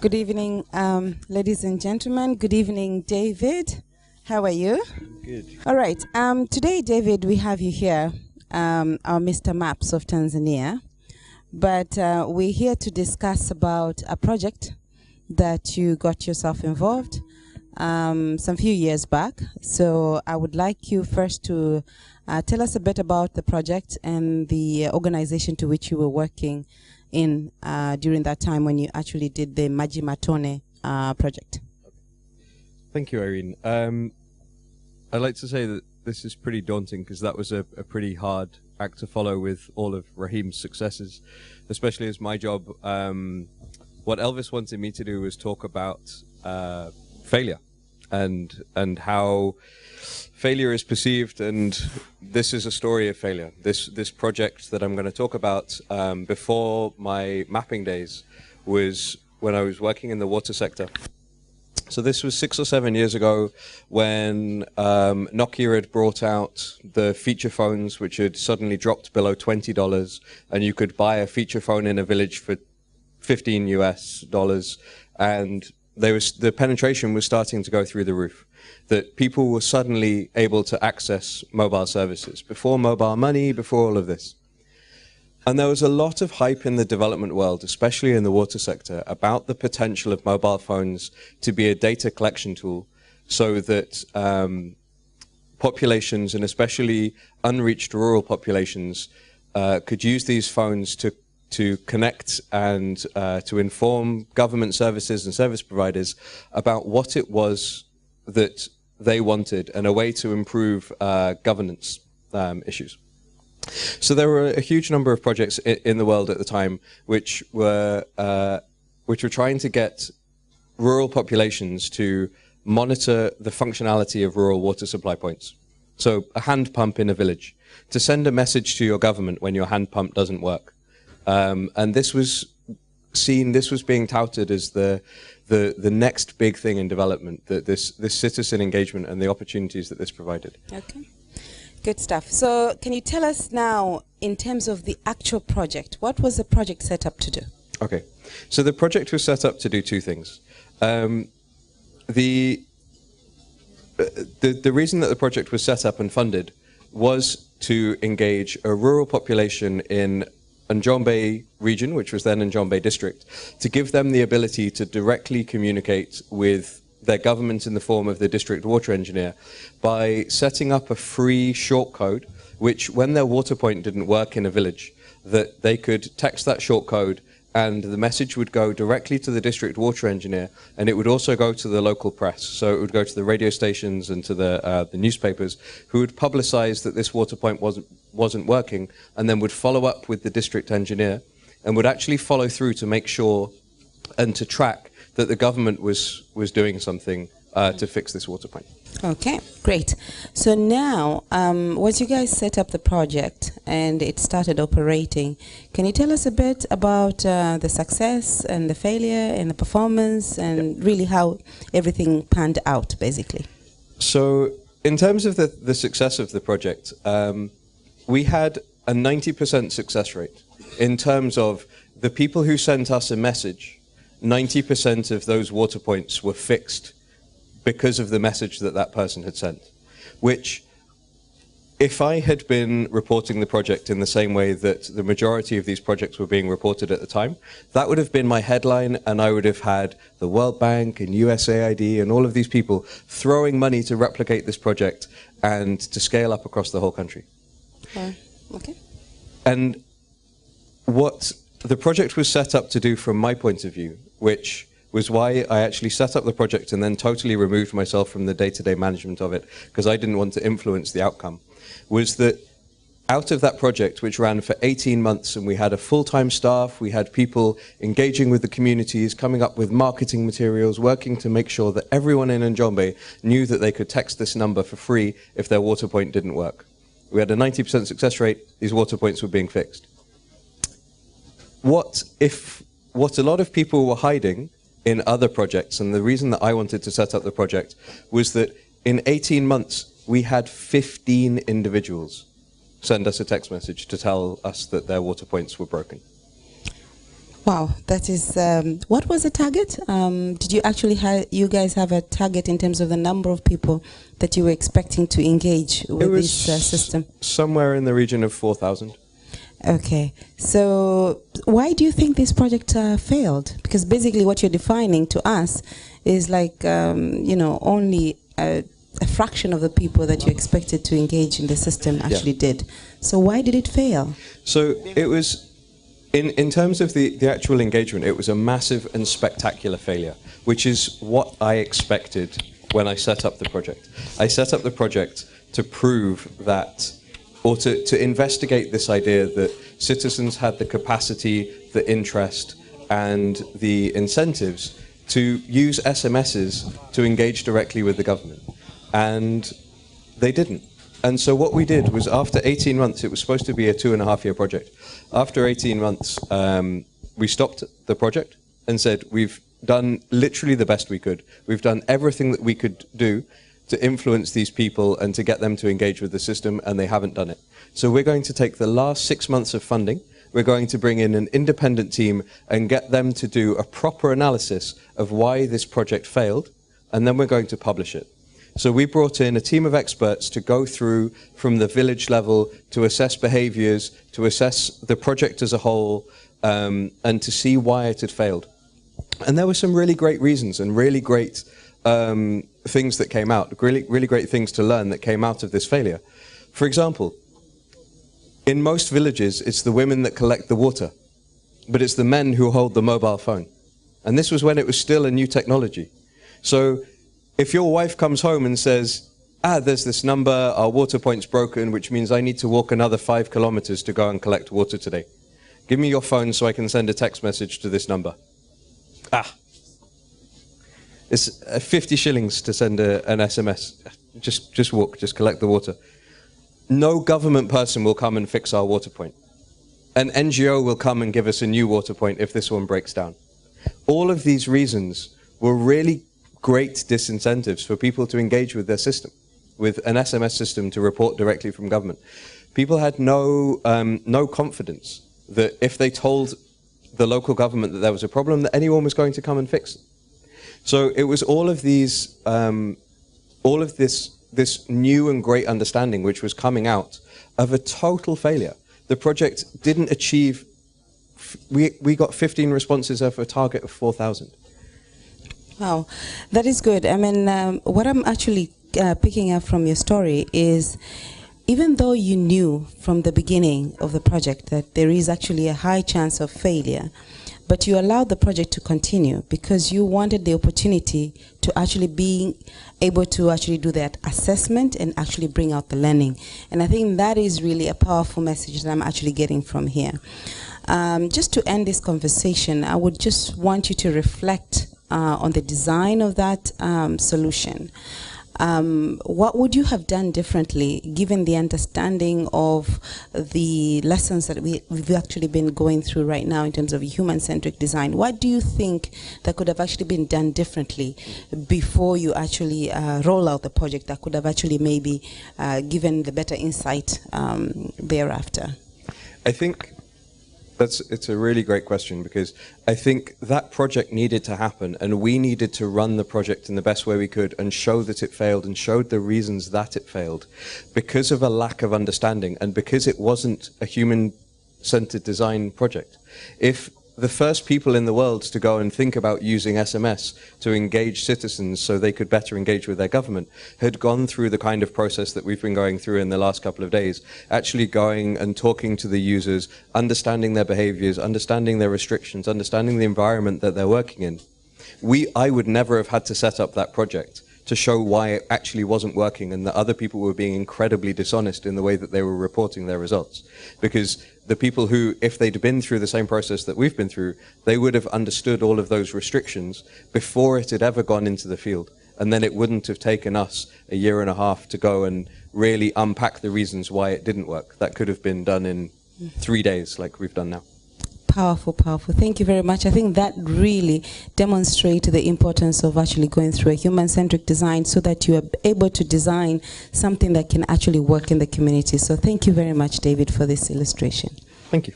Good evening, ladies and gentlemen. Good evening, David. How are you? Good. All right. Today, David, we have you here, our Mr. Maps of Tanzania. But we're here to discuss about a project that you got yourself involved some few years back. So I would like you first to tell us a bit about the project and the organization to which you were working in during that time when you actually did the Maji Matone project. Thank you, Irene. I'd like to say that this is pretty daunting because that was a pretty hard act to follow with all of Raheem's successes, especially as my job. What Elvis wanted me to do was talk about failure and how failure is perceived, and this is a story of failure. This project that I'm going to talk about before my mapping days was when I was working in the water sector. So this was 6 or 7 years ago when Nokia had brought out the feature phones, which had suddenly dropped below $20, and you could buy a feature phone in a village for $15 US, and the penetration was starting to go through the roof. That people were suddenly able to access mobile services before mobile money, before all of this. And there was a lot of hype in the development world, especially in the water sector, about the potential of mobile phones to be a data collection tool so that populations, and especially unreached rural populations, could use these phones to connect and to inform government services and service providers about what it was that they wanted and a way to improve governance issues. So there were a huge number of projects in the world at the time which were trying to get rural populations to monitor the functionality of rural water supply points. So a hand pump in a village, to send a message to your government when your hand pump doesn't work. And this was being touted as the next big thing in development, that this citizen engagement and the opportunities that this provided. Okay, good stuff. So can you tell us now, in terms of the actual project, what was the project set up to do? Okay, so the project was set up to do two things. The reason that the project was set up and funded was to engage a rural population in Njombe region, which was then Njombe district, to give them the ability to directly communicate with their government in the form of the district water engineer by setting up a free short code, which when their water point didn't work in a village, that they could text that short code and the message would go directly to the district water engineer, and it would also go to the local press. So it would go to the radio stations and to the newspapers, who would publicize that this water point wasn't working, and then would follow up with the district engineer and would actually follow through to make sure and to track that the government was doing something to fix this water point. Okay, great. So now, once you guys set up the project and it started operating, can you tell us a bit about the success and the failure and the performance and really how everything panned out, basically? So in terms of the success of the project, we had a 90% success rate. In terms of the people who sent us a message, 90% of those water points were fixed because of the message that that person had sent, which, if I had been reporting the project in the same way that the majority of these projects were being reported at the time, that would have been my headline, and I would have had the World Bank and USAID and all of these people throwing money to replicate this project and to scale up across the whole country. Okay. And what the project was set up to do from my point of view, which was why I actually set up the project and then totally removed myself from the day-to-day management of it, because I didn't want to influence the outcome, was that out of that project, which ran for 18 months, and we had a full-time staff, we had people engaging with the communities, coming up with marketing materials, working to make sure that everyone in Njombe knew that they could text this number for free if their water point didn't work. We had a 90% success rate. These water points were being fixed. What a lot of people were hiding in other projects, and the reason that I wanted to set up the project, was that in 18 months, we had 15 individuals send us a text message to tell us that their water points were broken. Wow, that is, what was the target? Did you actually you guys have a target in terms of the number of people that you were expecting to engage with this system? Somewhere in the region of 4,000. Okay, so why do you think this project failed? Because basically what you're defining to us is like, you know, only a fraction of the people that you expected to engage in the system actually did. So why did it fail? So it was, in terms of the actual engagement, it was a massive and spectacular failure, which is what I expected when I set up the project. I set up the project to prove that, or to investigate this idea that citizens had the capacity, the interest, and the incentives to use SMSs to engage directly with the government. And they didn't. And so what we did was, after 18 months, it was supposed to be a 2.5-year project. After 18 months, we stopped the project and said, we've done literally the best we could. We've done everything that we could do to influence these people and to get them to engage with the system, and they haven't done it. So we're going to take the last 6 months of funding, we're going to bring in an independent team and get them to do a proper analysis of why this project failed, and then we're going to publish it. So we brought in a team of experts to go through from the village level to assess behaviors, to assess the project as a whole, and to see why it had failed. And there were some really great reasons and really great things that came out, really great things to learn that came out of this failure. For example, in most villages, it's the women that collect the water, but it's the men who hold the mobile phone. And this was when it was still a new technology. So if your wife comes home and says, there's this number, our water point's broken, which means I need to walk another 5 kilometers to go and collect water today. Give me your phone so I can send a text message to this number. It's 50 shillings to send an SMS. Just walk, just collect the water. No government person will come and fix our water point. An NGO will come and give us a new water point if this one breaks down. All of these reasons were really great disincentives for people to engage with their system, with an SMS system to report directly from government. People had no confidence that if they told the local government that there was a problem, that anyone was going to come and fix it. So it was all of these, all of this new and great understanding which was coming out of a total failure. The project didn't achieve, we got 15 responses of a target of 4,000. Wow, that is good. I mean, what I'm actually picking up from your story is, even though you knew from the beginning of the project that there is actually a high chance of failure, but you allowed the project to continue because you wanted the opportunity to actually be able to actually do that assessment and actually bring out the learning. And I think that is really a powerful message that I'm actually getting from here. Just to end this conversation, I would just want you to reflect on the design of that solution. What would you have done differently given the understanding of the lessons that we've actually been going through right now in terms of human-centric design? What do you think that could have actually been done differently before you actually roll out the project that could have actually maybe given the better insight thereafter? I think it's a really great question, because I think that project needed to happen, and we needed to run the project in the best way we could and show that it failed and showed the reasons that it failed because of a lack of understanding and because it wasn't a human-centered design project. If the first people in the world to go and think about using SMS to engage citizens so they could better engage with their government had gone through the kind of process that we've been going through in the last couple of days, actually going and talking to the users, understanding their behaviors, understanding their restrictions, understanding the environment that they're working in. I would never have had to set up that project to show why it actually wasn't working and that other people were being incredibly dishonest in the way that they were reporting their results. Because the people who, if they'd been through the same process that we've been through, they would have understood all of those restrictions before it had ever gone into the field. And then it wouldn't have taken us a year and a half to go and really unpack the reasons why it didn't work. That could have been done in 3 days like we've done now. Powerful, powerful. Thank you very much. I think that really demonstrates the importance of actually going through a human-centric design so that you are able to design something that can actually work in the community. So thank you very much, David, for this illustration. Thank you.